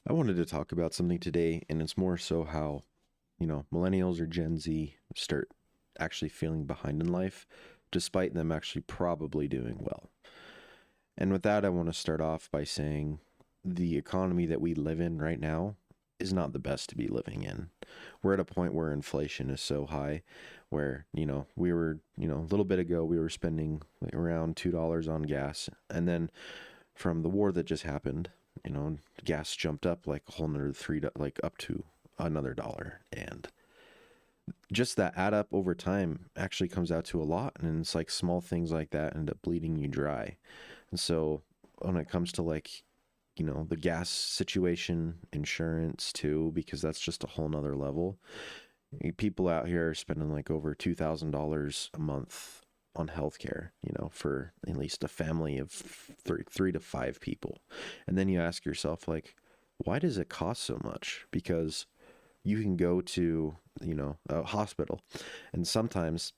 I wanted to talk about something today, and it's more so how, millennials or Gen Z start actually feeling behind in life, despite them actually probably doing well. And with that, I want to start off by saying the economy that we live in right now is not the best to be living in. We're at a point where inflation is so high where, we were, a little bit ago, we were spending like around $2 on gas. And then from the war that just happened, gas jumped up like a whole nother like up to another dollar. And just that add up over time actually comes out to a lot. And it's like small things like that end up bleeding you dry. And so when it comes to like, the gas situation, insurance too, because that's just a whole nother level. People out here are spending like over $2,000 a month on healthcare, for at least a family of three to five people. And then you ask yourself, like, why does it cost so much? Because you can go to, a hospital, and sometimes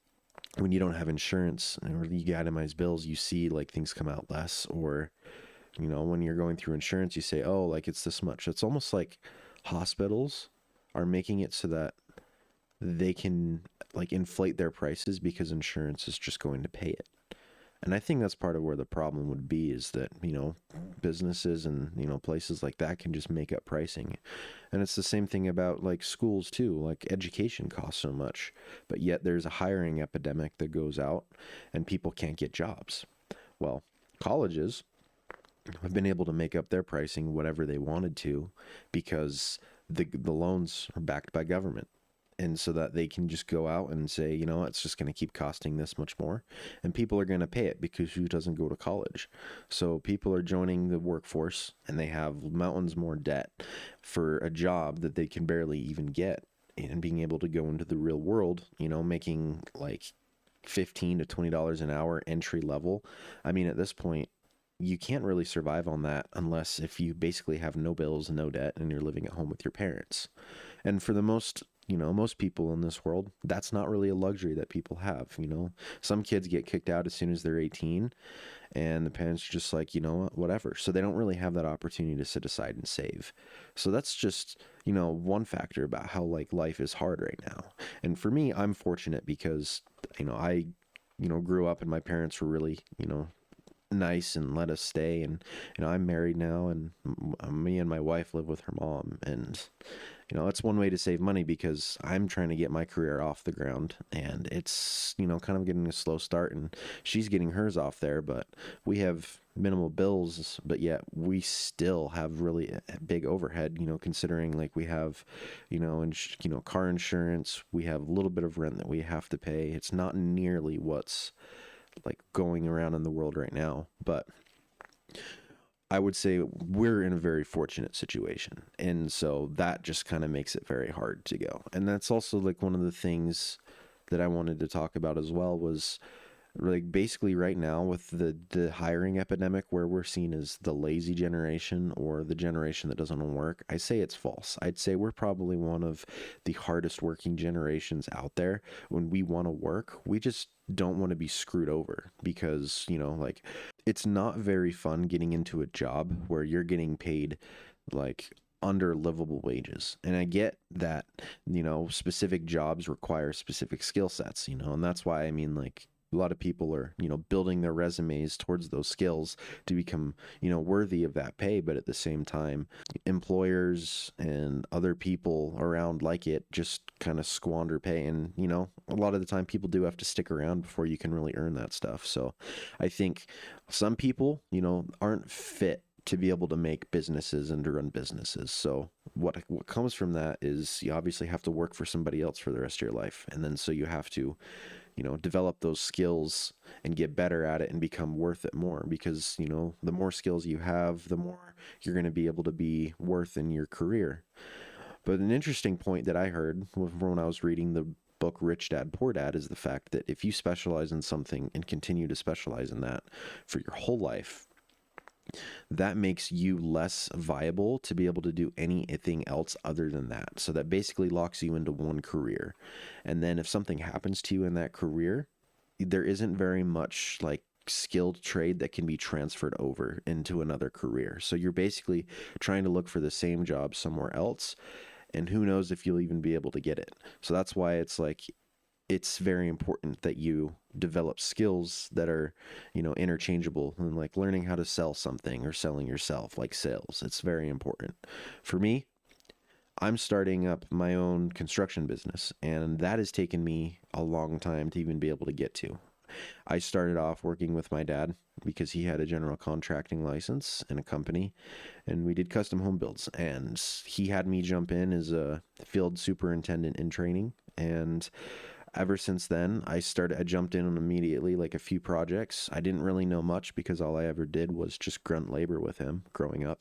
when you don't have insurance or you get itemized bills, you see like things come out less, or, when you're going through insurance, you say, oh, like it's this much. It's almost like hospitals are making it so that they can like inflate their prices because insurance is just going to pay it. And I think that's part of where the problem would be, is that, businesses and, places like that can just make up pricing. And it's the same thing about like schools too. Like education costs so much, but yet there's a hiring epidemic that goes out and people can't get jobs. Well, colleges have been able to make up their pricing whatever they wanted to because the loans are backed by government. And so that they can just go out and say, it's just going to keep costing this much more. And people are going to pay it because who doesn't go to college? So people are joining the workforce and they have mountains more debt for a job that they can barely even get. And being able to go into the real world, making like $15 to $20 an hour entry level. I mean, at this point, you can't really survive on that unless if you basically have no bills, no debt, and you're living at home with your parents. And for the most people in this world, that's not really a luxury that people have. Some kids get kicked out as soon as they're 18 and the parents are just like, whatever. So they don't really have that opportunity to sit aside and save. So that's just, one factor about how like life is hard right now. And for me, I'm fortunate because, I, grew up and my parents were really, nice and let us stay. And I'm married now, and me and my wife live with her mom. And it's one way to save money because I'm trying to get my career off the ground, and it's kind of getting a slow start, and she's getting hers off there. But we have minimal bills, but yet we still have really a big overhead, considering like we have car insurance, we have a little bit of rent that we have to pay. It's not nearly what's like going around in the world right now, but I would say we're in a very fortunate situation. And so that just kind of makes it very hard to go. And that's also like one of the things that I wanted to talk about as well, was like basically right now with the hiring epidemic, where we're seen as the lazy generation or the generation that doesn't want to work. I say it's false. I'd say we're probably one of the hardest working generations out there. When we want to work, we just don't want to be screwed over because, like it's not very fun getting into a job where you're getting paid like under livable wages. And I get that, specific jobs require specific skill sets, and that's why I mean, like, a lot of people are, building their resumes towards those skills to become, worthy of that pay. But at the same time, employers and other people around like it just kind of squander pay. And, a lot of the time people do have to stick around before you can really earn that stuff. So I think some people, aren't fit to be able to make businesses and to run businesses. So what comes from that is you obviously have to work for somebody else for the rest of your life. And then so you have to develop those skills and get better at it and become worth it more, because, the more skills you have, the more you're going to be able to be worth in your career. But an interesting point that I heard when I was reading the book Rich Dad Poor Dad is the fact that if you specialize in something and continue to specialize in that for your whole life, that makes you less viable to be able to do anything else other than that. So that basically locks you into one career. And then if something happens to you in that career, there isn't very much like skilled trade that can be transferred over into another career. So you're basically trying to look for the same job somewhere else, and who knows if you'll even be able to get it. So that's why it's like it's very important that you develop skills that are, interchangeable, and like learning how to sell something or selling yourself, like sales. It's very important. For me, I'm starting up my own construction business, and that has taken me a long time to even be able to get to. I started off working with my dad because he had a general contracting license in a company, and we did custom home builds. And he had me jump in as a field superintendent in training. And ever since then, I jumped in on immediately, like a few projects. I didn't really know much because all I ever did was just grunt labor with him growing up.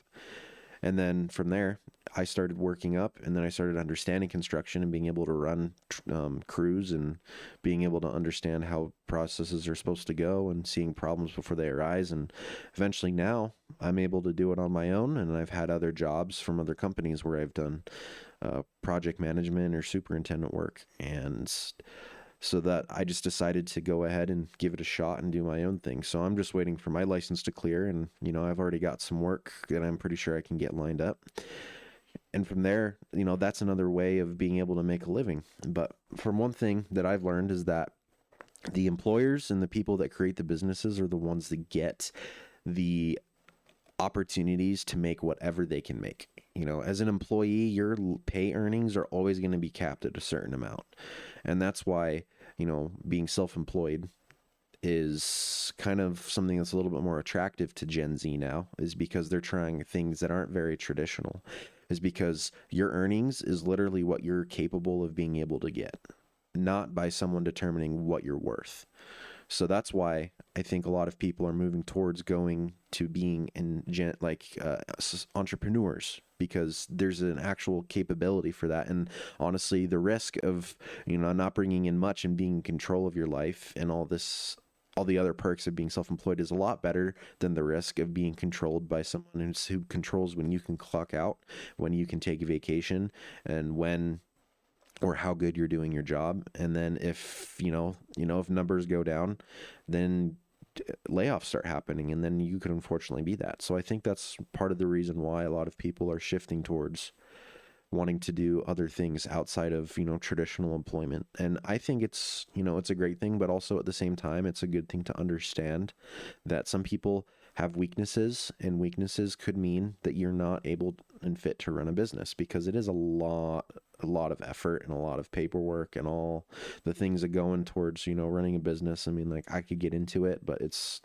And then from there, I started working up, and then I started understanding construction and being able to run crews, and being able to understand how processes are supposed to go, and seeing problems before they arise. And eventually now I'm able to do it on my own. And I've had other jobs from other companies where I've done project management or superintendent work. And so that I just decided to go ahead and give it a shot and do my own thing. So I'm just waiting for my license to clear, and I've already got some work that I'm pretty sure I can get lined up. And from there, that's another way of being able to make a living. But from one thing that I've learned is that the employers and the people that create the businesses are the ones that get the opportunities to make whatever they can make. As an employee, your pay earnings are always going to be capped at a certain amount. And that's why, being self-employed is kind of something that's a little bit more attractive to Gen Z now, is because they're trying things that aren't very traditional, is because your earnings is literally what you're capable of being able to get, not by someone determining what you're worth. So that's why I think a lot of people are moving towards going to being entrepreneurs, because there's an actual capability for that. And honestly, the risk of, not bringing in much and being in control of your life and all the other perks of being self-employed is a lot better than the risk of being controlled by someone who controls when you can clock out, when you can take a vacation, and when or how good you're doing your job. And then if if numbers go down, then layoffs start happening, and then you could unfortunately be that. So I think that's part of the reason why a lot of people are shifting towards wanting to do other things outside of traditional employment. And I think it's it's a great thing, but also at the same time it's a good thing to understand that some people have weaknesses, and weaknesses could mean that you're not able and fit to run a business, because it is a lot of effort and a lot of paperwork and all the things that go in towards running a business. I mean, like, I could get into it, but it's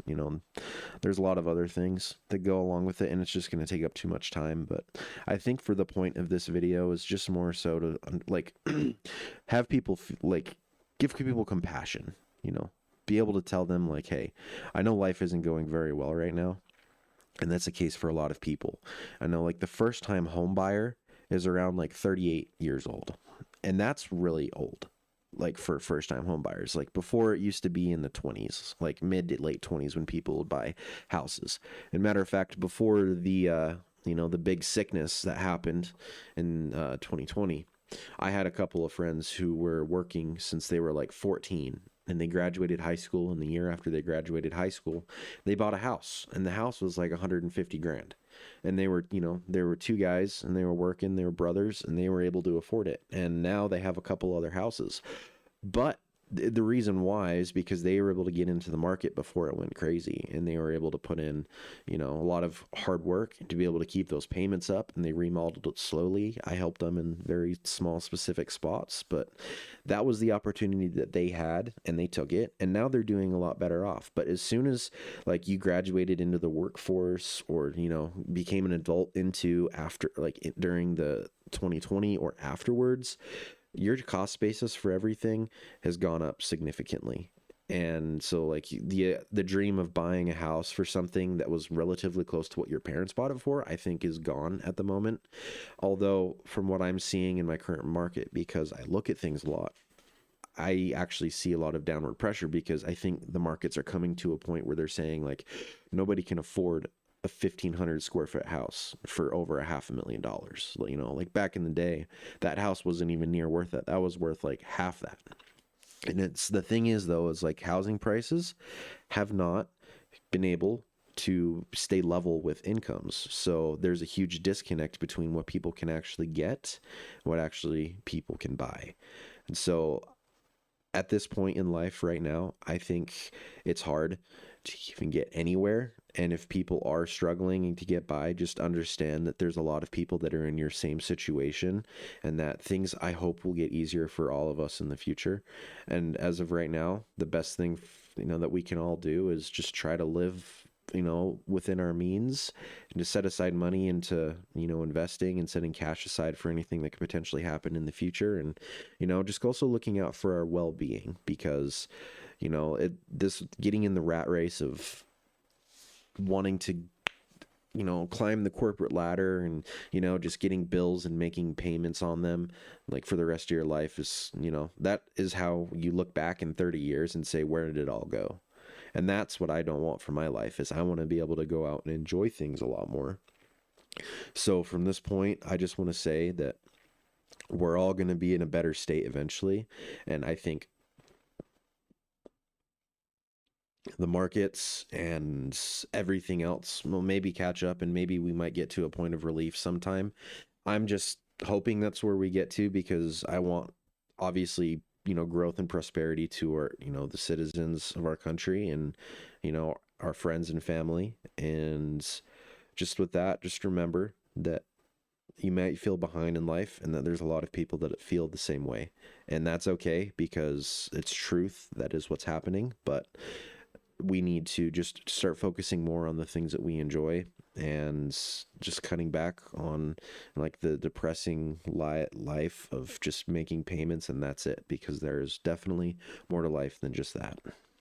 there's a lot of other things that go along with it, and it's just going to take up too much time. But I think for the point of this video is just more so to like have people give people compassion, be able to tell them like, hey, I know life isn't going very well right now. And that's the case for a lot of people. I know, like, the first time home buyer is around like 38 years old. And that's really old, like, for first time home buyers. Like, before, it used to be in the 20s, like mid to late 20s, when people would buy houses. And matter of fact, before the the big sickness that happened in 2020, I had a couple of friends who were working since they were like 14, and they graduated high school. And the year after they graduated high school, they bought a house, and the house was like 150 grand. And they were, there were two guys, and they were working, they were brothers, and they were able to afford it. And now they have a couple other houses. But the reason why is because they were able to get into the market before it went crazy, and they were able to put in, a lot of hard work to be able to keep those payments up, and they remodeled it slowly. I helped them in very small specific spots, but that was the opportunity that they had, and they took it, and now they're doing a lot better off. But as soon as like you graduated into the workforce, or became an adult during the 2020 or afterwards, your cost basis for everything has gone up significantly. And so, like, the dream of buying a house for something that was relatively close to what your parents bought it for, I think, is gone at the moment. Although, from what I'm seeing in my current market, because I look at things a lot, I actually see a lot of downward pressure, because I think the markets are coming to a point where they're saying, like, nobody can afford a 1,500 square foot house for over $500,000. Like, back in the day, that house wasn't even near worth that. That was worth like half that. And the thing is, though, is like housing prices have not been able to stay level with incomes. So there's a huge disconnect between what people can actually get, what actually people can buy. And so at this point in life right now, I think it's hard to even get anywhere. And if people are struggling to get by, just understand that there's a lot of people that are in your same situation, and that things I hope will get easier for all of us in the future. And as of right now, the best thing, that we can all do is just try to live, within our means, and to set aside money into, investing and setting cash aside for anything that could potentially happen in the future. And, just also looking out for our well-being, because, this getting in the rat race of wanting to, climb the corporate ladder and, just getting bills and making payments on them, like for the rest of your life is, that is how you look back in 30 years and say, where did it all go? And that's what I don't want for my life, is I want to be able to go out and enjoy things a lot more. So from this point, I just want to say that we're all going to be in a better state eventually. And I think the markets and everything else will maybe catch up, and maybe we might get to a point of relief sometime. I'm just hoping that's where we get to, because I want, obviously, growth and prosperity to our, the citizens of our country, and, our friends and family. And just with that, just remember that you might feel behind in life, and that there's a lot of people that feel the same way. And that's okay, because it's truth. That is what's happening. But we need to just start focusing more on the things that we enjoy, and just cutting back on like the depressing life of just making payments, and that's it, because there's definitely more to life than just that.